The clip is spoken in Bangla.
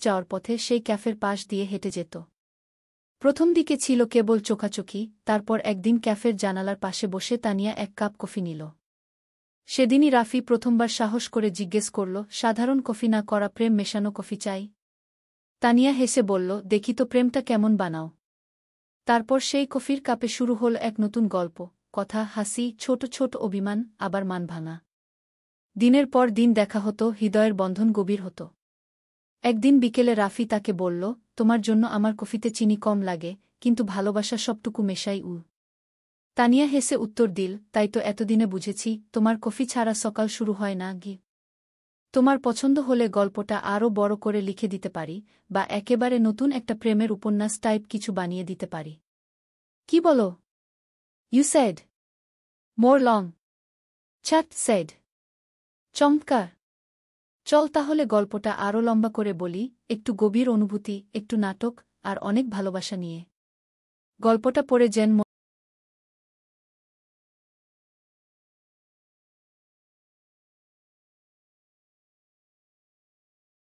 যাওয়ার পথে সেই ক্যাফের পাশ দিয়ে হেঁটে যেত। প্রথম দিকে ছিল কেবল চোখাচোখি, তারপর একদিন ক্যাফের জানালার পাশে বসে তানিয়া এক কাপ কফি নিল। সেদিনই রাফি প্রথমবার সাহস করে জিজ্ঞেস করল, সাধারণ কফি না করা প্রেম মেশানো কফি চাই? তানিয়া হেসে বলল, দেখি তো প্রেমটা কেমন বানাও। তারপর সেই কফির কাপে শুরু হল এক নতুন গল্প, কথা, হাসি, ছোট ছোট অভিমান, আবার মান ভাঙা। দিনের পর দিন দেখা হতো, হৃদয়ের বন্ধন গভীর হতো। একদিন বিকেলে রাফি তাকে বলল, তোমার জন্য আমার কফিতে চিনি কম লাগে, কিন্তু ভালোবাসা সবটুকু মেশাই। তানিয়া হেসে উত্তর দিল, তাই তো এতদিনে বুঝেছি, তোমার কফি ছাড়া সকাল শুরু হয় না। তোমার পছন্দ হলে গল্পটা আরও বড় করে লিখে দিতে পারি, বা একেবারে নতুন একটা প্রেমের উপন্যাস টাইপ কিছু বানিয়ে দিতে পারি। কি বলো? You said more long. Chat said. চমৎকার। চল তাহলে গল্পটা আরও লম্বা করে বলি, একটু গভীর অনুভূতি, একটু নাটক, আর অনেক ভালোবাসা নিয়ে। গল্পটা পড়ে যেন